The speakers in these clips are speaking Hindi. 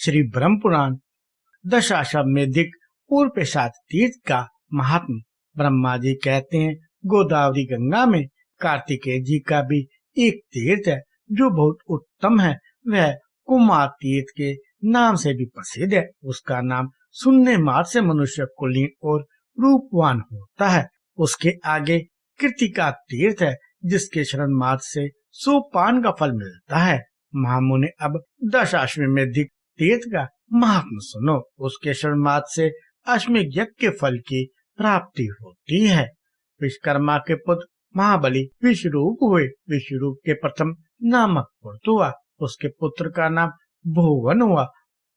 श्री ब्रह्म पुराण दशाश्वमेधिक पूर्व सात तीर्थ का महात्म। ब्रह्मा जी कहते हैं गोदावरी गंगा में कार्तिकेय जी का भी एक तीर्थ है जो बहुत उत्तम है। वह कुमार तीर्थ के नाम से भी प्रसिद्ध है। उसका नाम सुनने मात्र से मनुष्य कुलीन और रूपवान होता है। उसके आगे कृतिका तीर्थ है जिसके शरण मात्र से सोपान का फल मिलता है। महामुनि अब दशाश्वमेधिक तीर्थ का महात्म सुनो। उसके शरण मात्र से अश्वमेध यज्ञ के फल की प्राप्ति होती है। विश्वकर्मा के पुत्र महाबली विश्वरूप हुए। विश्वरूप के प्रथम नामक पुत्र हुआ। उसके पुत्र का नाम भुवन हुआ।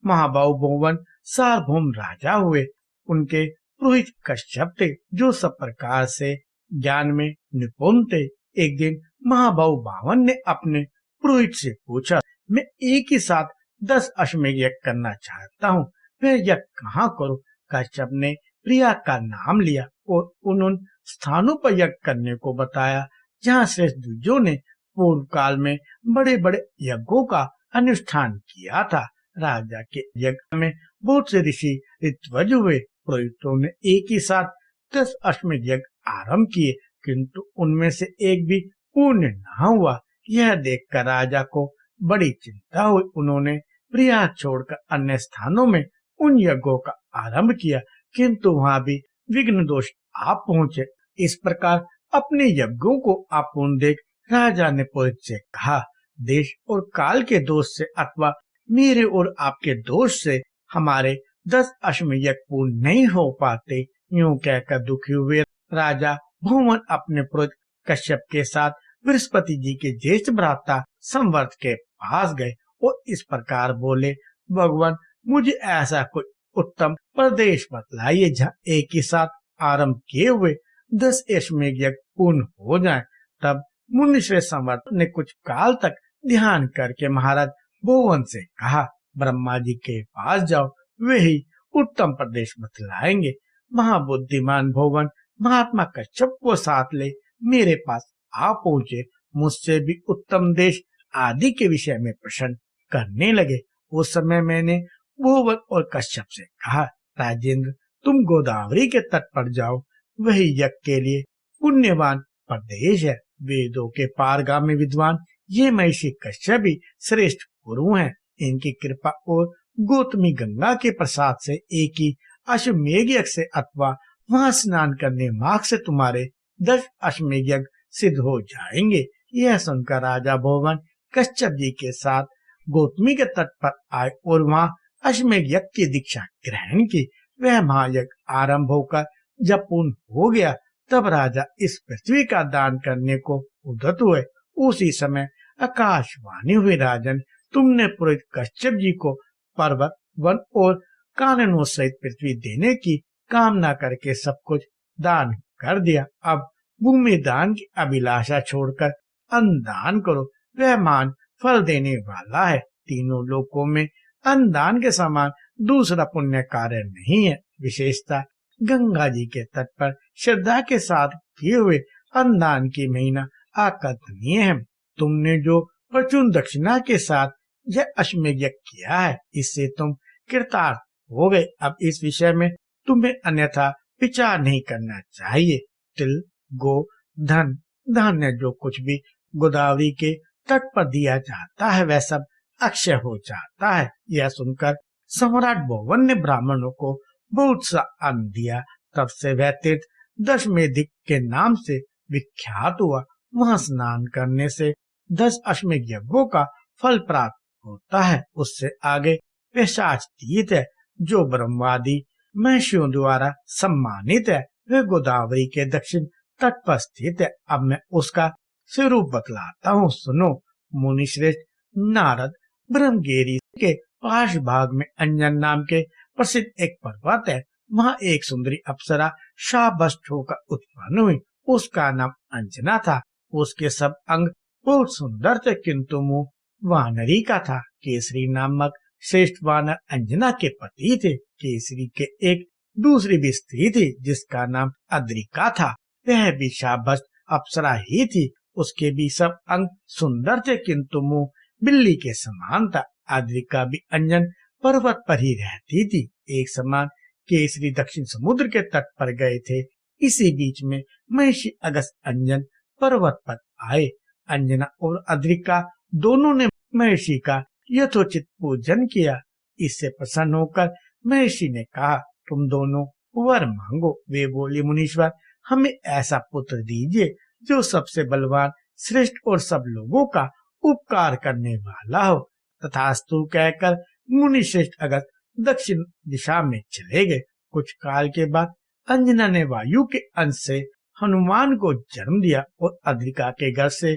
महाबाहु भुवन सार्वभौम राजा हुए। उनके पुरोहित कश्यप थे जो सब प्रकार से ज्ञान में निपुण थे। एक दिन महाबाहु बावन ने अपने पुरोहित से पूछा, मैं एक ही साथ 10 अश्वमेध यज्ञ करना चाहता हूँ, वह यज्ञ कहाँ करूँ? कश्यप ने प्रिया का नाम लिया और उन स्थानों पर यज्ञ करने को बताया जहाँ श्रेष्ठ द्विजों ने पूर्व काल में बड़े बड़े यज्ञों का अनुष्ठान किया था। राजा के यज्ञ में बहुत से ऋषि ऋत्विज हुए। पुरोहितों ने एक ही साथ 10 अश्वमेध यज्ञ आरंभ किए, किंतु उनमें से एक भी पूर्ण न हुआ। यह देखकर राजा को बड़ी चिंता हुई। उन्होंने प्रिया छोड़कर अन्य स्थानों में उन यज्ञों का आरंभ किया, किंतु वहां भी विघ्न दोष आ पहुंचे। इस प्रकार अपने यज्ञों को अपूर्ण देख राजा ने पुरोहित से कहा, देश और काल के दोष से अथवा मेरे और आपके दोष से हमारे 10 अश्वमेध यज्ञ पूर्ण नहीं हो पाते। यूं कहकर दुखी हुए राजा भुवन अपने पुरोहित कश्यप के साथ बृहस्पति जी के ज्येष्ठ भ्राता संवर्त के पास गए और इस प्रकार बोले, भगवान मुझे ऐसा कोई उत्तम प्रदेश बतलाइए जहाँ एक ही साथ आरंभ किए हुए 10 अश्वमेध यज्ञ पूर्ण हो जाएं। तब मुनिश्रेष्ठ संवर्त ने कुछ काल तक ध्यान करके महाराज भुवन से कहा, ब्रह्मा जी के पास जाओ, वही उत्तम प्रदेश बतलाएंगे। महाबुद्धिमान भुवन महात्मा कश्यप को साथ ले मेरे पास आ पहुंचे। मुझसे भी उत्तम देश आदि के विषय में प्रश्न करने लगे। उस समय मैंने भुवन और कश्यप से कहा, राजेंद्र तुम गोदावरी के तट पर जाओ, वही यज्ञ के लिए पुण्यवान प्रदेश है। वेदों के पारगामी विद्वान ये महर्षि कश्यप भी श्रेष्ठ गुरु हैं। इनकी कृपा और गौतमी गंगा के प्रसाद से एक ही अश्वमेध यज्ञ से अथवा वहां स्नान करने मार्ग से तुम्हारे 10 अश्वमेध यज्ञ सिद्ध हो जाएंगे। यह सुनकर राजा भुवन कश्यप जी के साथ गौतमी के तट पर आए और वहां अश्वमेध यज्ञ की दीक्षा ग्रहण की। वह महायज्ञ आरंभ होकर जब पूर्ण हो गया तब राजा इस पृथ्वी का दान करने को उद्यत हुए। उसी समय आकाशवाणी हुई, राजन तुमने पुरोहित कश्यप जी को पर्वत वन और काननों सहित पृथ्वी देने की कामना करके सब कुछ दान कर दिया। अब भूमि दान की अभिलाषा छोड़कर अन्न दान करो, वह मान फल देने वाला है। तीनों लोकों में अन्न दान के समान दूसरा पुण्य कार्य नहीं है। विशेषता गंगा जी के तट पर श्रद्धा के साथ किए हुए अन्न दान की महिमा अकल्पनीय है। तुमने जो प्रचुर दक्षिणा के साथ यह अश्वमेध यज्ञ किया है, इससे तुम कृतार्थ हो गए। अब इस विषय में तुम्हें अन्यथा विचार नहीं करना चाहिए। तिल, गो, धन, धान्य जो कुछ भी गोदावरी के तट पर दिया जाता है वह सब अक्षय हो जाता है। यह सुनकर सम्राट भुवन ने ब्राह्मणों को बहुत सा अन्न दिया। तब से वह तीर्थ दशमेधिक के नाम से विख्यात हुआ। वहां स्नान करने से 10 अश्वमेध यज्ञों का फल प्राप्त होता है। उससे आगे पिशाच तीर्थ है जो ब्रह्मादि महर्षियों द्वारा सम्मानित है। वह गोदावरी के दक्षिण तट पर स्थित है। अब मैं उसका स्वरूप बतलाता हूँ, सुनो। मुनिश्रेष्ठ नारद ब्रह्मगिरी के पास भाग में अंजन नाम के प्रसिद्ध एक पर्वत है। वहाँ एक सुंदरी अप्सरा शाबस्ट होकर उत्पन्न हुई। उसका नाम अंजना था। उसके सब अंग बहुत सुंदर थे, किंतु मुंह वानरी का था। केसरी नामक श्रेष्ठ वानर अंजना के पति थे। केसरी के एक दूसरी भी स्त्री थी जिसका नाम अद्रिका था। वह भी शाबस्त अप्सरा ही थी। उसके भी सब अंग सुंदर थे, किंतु मुंह बिल्ली के समान था। अद्रिका भी अंजन पर्वत पर ही रहती थी। एक समान केसरी दक्षिण समुद्र के तट पर गए थे। इसी बीच में महर्षि अगस्त अंजन पर्वत पर आए। अंजना और अद्रिका दोनों ने महर्षि का यथोचित पूजन किया। इससे प्रसन्न होकर महर्षि ने कहा, तुम दोनों वर मांगो। वे बोले, मुनीश्वर, हमें ऐसा पुत्र दीजिए जो सबसे बलवान, श्रेष्ठ और सब लोगों का उपकार करने वाला हो। तथास्तु कहकर मुनि श्रेष्ठ अगस्त दक्षिण दिशा में चले गए। कुछ काल के बाद अंजना ने वायु के अंश से हनुमान को जन्म दिया और अद्रिका के घर से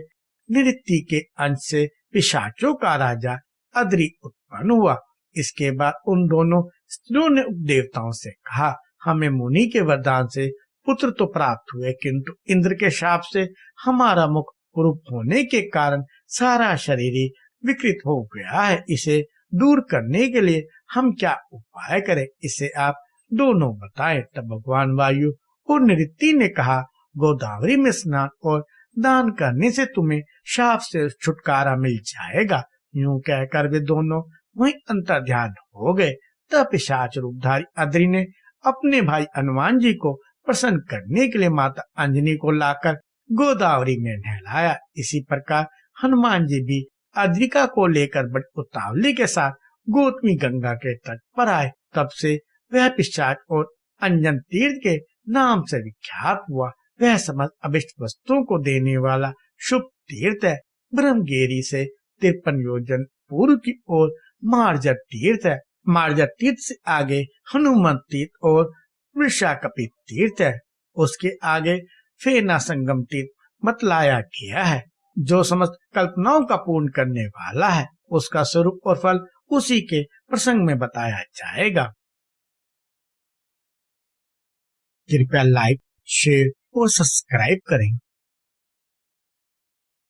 निऋति के अंश से पिशाचों का राजा अद्रि उत्पन्न हुआ। इसके बाद उन दोनों स्त्रियों ने देवताओं से कहा, हमें मुनि के वरदान से पुत्र तो प्राप्त हुए, किंतु इंद्र के शाप से हमारा मुख कुरूप होने के कारण सारा शरीर ही विकृत हो गया है। इसे दूर करने के लिए हम क्या उपाय करें, इसे आप दोनों बताएं। तब भगवान वायु और निऋति ने कहा, गोदावरी में स्नान और दान करने से तुम्हें शाप से छुटकारा मिल जाएगा। यूं कहकर वे दोनों वहीं अंतर्ध्यान हो गए। तब पिशाच रूपधारी अद्रि ने अपने भाई हनुमान जी को प्रसन्न करने के लिए माता अंजनी को लाकर गोदावरी में नहलाया। इसी प्रकार हनुमान जी भी अद्रिका को लेकर बड़ी उतावली के साथ गौतमी गंगा के तट पर आए। तब से वह पिशाच और अंजन तीर्थ के नाम से विख्यात हुआ। वह समस्त अभिष्ट वस्तुओं को देने वाला शुभ तीर्थ है। ब्रह्मगिरी से 53 योजन पूर्व की ओर मार्जर तीर्थ है। मार्जर तीर्थ से आगे हनुमंत तीर्थ और वृषाकपि तीर्थ है। उसके आगे फेना संगम तीर्थ बतलाया गया है, जो समस्त कल्पनाओं का पूर्ण करने वाला है। उसका स्वरूप और फल उसी के प्रसंग में बताया जाएगा। कृपया लाइक, शेयर और सब्सक्राइब करें।